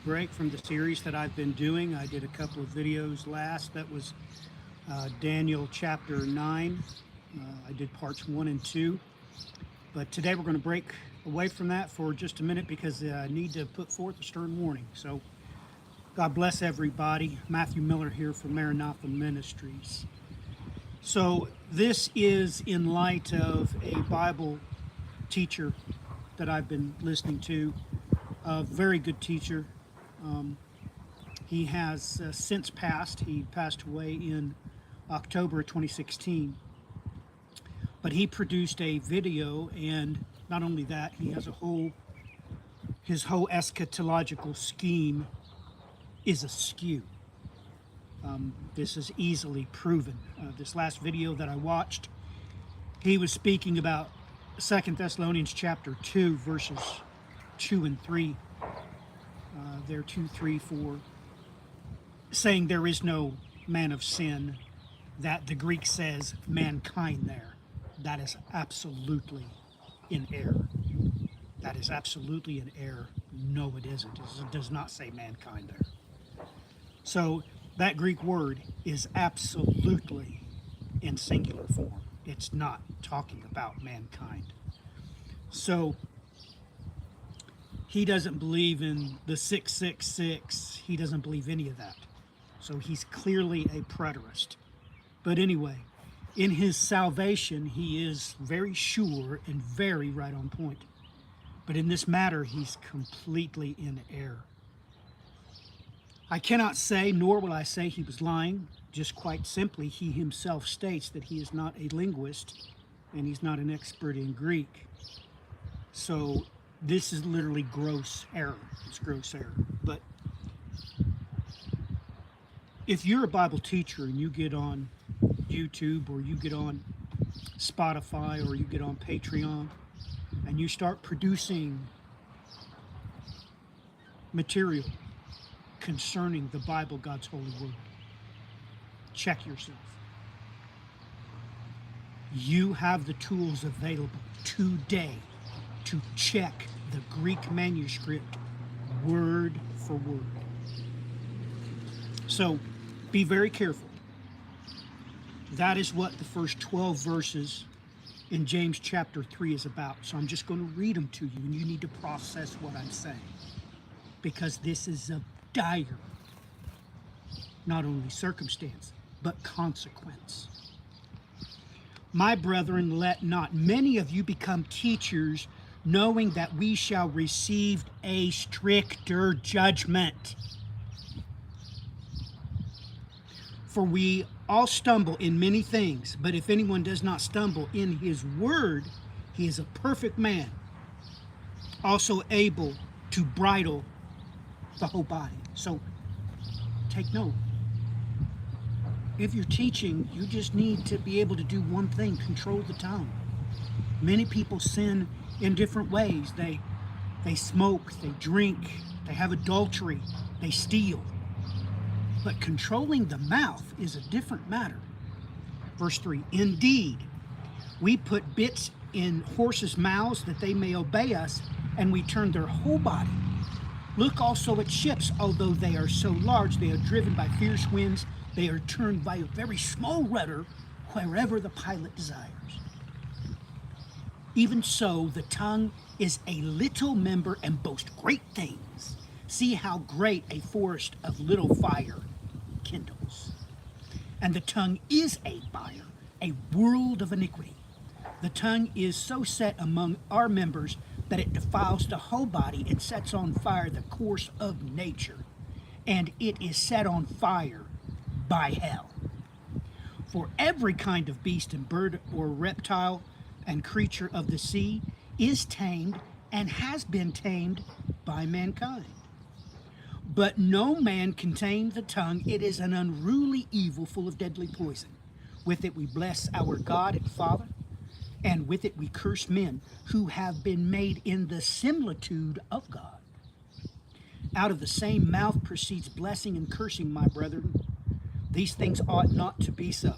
break from the series that I've been doing. I did a couple of videos last. That was Daniel chapter 9. I did parts 1 and 2. But today we're going to break away from that for just a minute because I need to put forth a stern warning. So God bless everybody. Matthew Miller here from Maranatha Ministries. So this is in light of a Bible teacher that I've been listening to, a very good teacher. He has since passed. He passed away in October of 2016. But he produced a video, and not only that, he has his whole eschatological scheme is askew. This is easily proven. This last video that I watched, he was speaking about 2 Thessalonians chapter 2, verses 2 and 3. There 2, 3, 4, saying there is no man of sin, that the Greek says mankind there. That is absolutely in error. That is absolutely in error. No, it isn't. It does not say mankind there. So that Greek word is absolutely in singular form. It's not talking about mankind. So he doesn't believe in the 666. He doesn't believe any of that. So he's clearly a preterist. But anyway, in his salvation, he is very sure and very right on point. But in this matter, he's completely in error. I cannot say, nor will I say he was lying. Just quite simply, he himself states that he is not a linguist and he's not an expert in Greek. So this is literally gross error. It's gross error. But if you're a Bible teacher and you get on YouTube or you get on Spotify or you get on Patreon and you start producing material concerning the Bible, God's holy word, check yourself. You have the tools available today to check the Greek manuscript word for word. So be very careful. That is what the first 12 verses in James chapter 3 is about. So I'm just going to read them to you, and you need to process what I'm saying, because this is a dire, not only circumstance, but consequence. My brethren, let not many of you become teachers, knowing that we shall receive a stricter judgment. For we all stumble in many things, but if anyone does not stumble in his word, he is a perfect man, also able to bridle the whole body. So take note. If you're teaching, you just need to be able to do one thing: control the tongue. Many people sin in different ways. They smoke, they drink, they have adultery, they steal. But controlling the mouth is a different matter. Verse 3, indeed, we put bits in horses' mouths that they may obey us, and we turn their whole body. Look also at ships, although they are so large, they are driven by fierce winds. They are turned by a very small rudder wherever the pilot desires. Even so, the tongue is a little member and boasts great things. See how great a forest of little fire kindles. And the tongue is a fire, a world of iniquity. The tongue is so set among our members that it defiles the whole body and sets on fire the course of nature. And it is set on fire by hell. For every kind of beast and bird or reptile and creature of the sea is tamed and has been tamed by mankind. But no man can tame the tongue. It is an unruly evil full of deadly poison. With it we bless our God and Father, and with it we curse men who have been made in the similitude of God. Out of the same mouth proceeds blessing and cursing, my brethren. These things ought not to be so.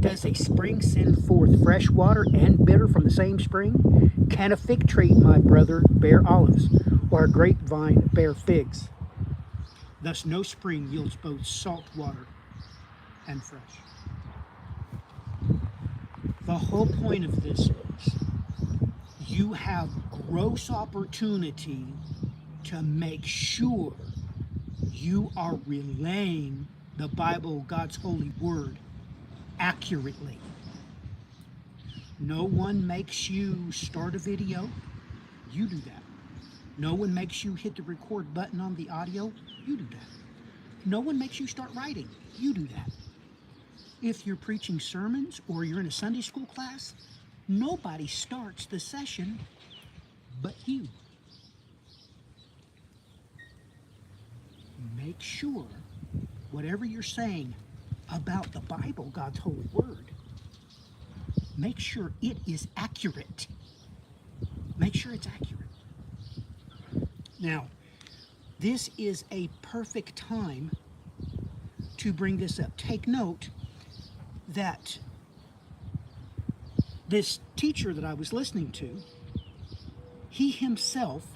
Does a spring send forth fresh water and bitter from the same spring? Can a fig tree, my brother, bear olives, or a grapevine bear figs? Thus, no spring yields both salt water and fresh. The whole point of this is you have gross opportunity to make sure you are relaying the Bible, God's holy word, accurately. No one makes you start a video, you do that. No one makes you hit the record button on the audio, you do that. No one makes you start writing, you do that. If you're preaching sermons or you're in a Sunday school class, nobody starts the session but you. Make sure whatever you're saying about the Bible, God's holy word, make sure it is accurate. Make sure it's accurate. Now, this is a perfect time to bring this up. Take note that this teacher that I was listening to, he himself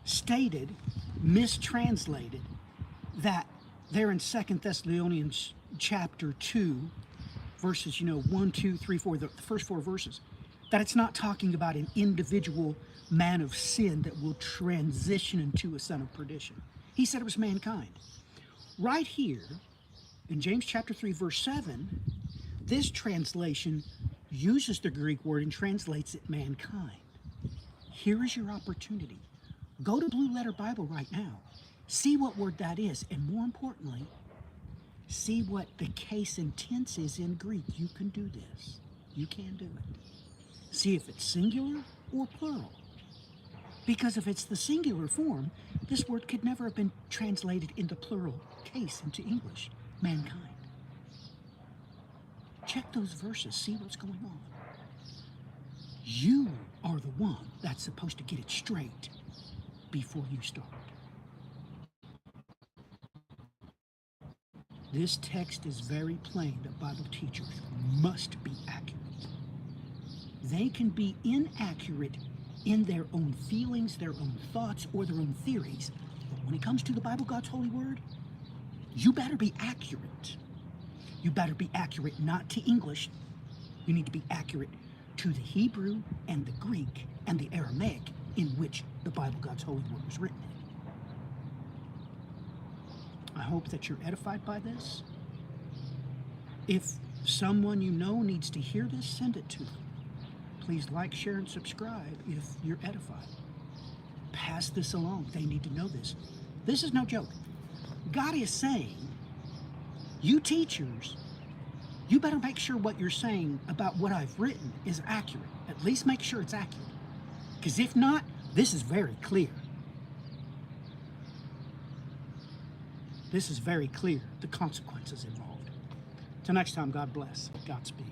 stated, mistranslated, that there in 2 Thessalonians chapter 2, verses, 1, 2, 3, 4, the first 4 verses, that it's not talking about an individual man of sin that will transition into a son of perdition. He said it was mankind. Right here, in James chapter 3, verse 7, this translation uses the Greek word and translates it mankind. Here is your opportunity. Go to Blue Letter Bible right now. See what word that is, and more importantly, see what the case and tense is in Greek. You can do this. You can do it. See if it's singular or plural. Because if it's the singular form, this word could never have been translated into plural case into English, mankind. Check those verses, see what's going on. You are the one that's supposed to get it straight before you start. This text is very plain that Bible teachers must be accurate. They can be inaccurate in their own feelings, their own thoughts, or their own theories. But when it comes to the Bible, God's holy word, you better be accurate. You better be accurate not to English. You need to be accurate to the Hebrew and the Greek and the Aramaic in which the Bible, God's holy word, was written in. I hope that you're edified by this. If someone you know needs to hear this, send it to them. Please like, share, and subscribe if you're edified. Pass this along. They need to know this. This is no joke. God is saying, you teachers, you better make sure what you're saying about what I've written is accurate. At least make sure it's accurate. Because if not, this is very clear. This is very clear, the consequences involved. Till next time, God bless. Godspeed.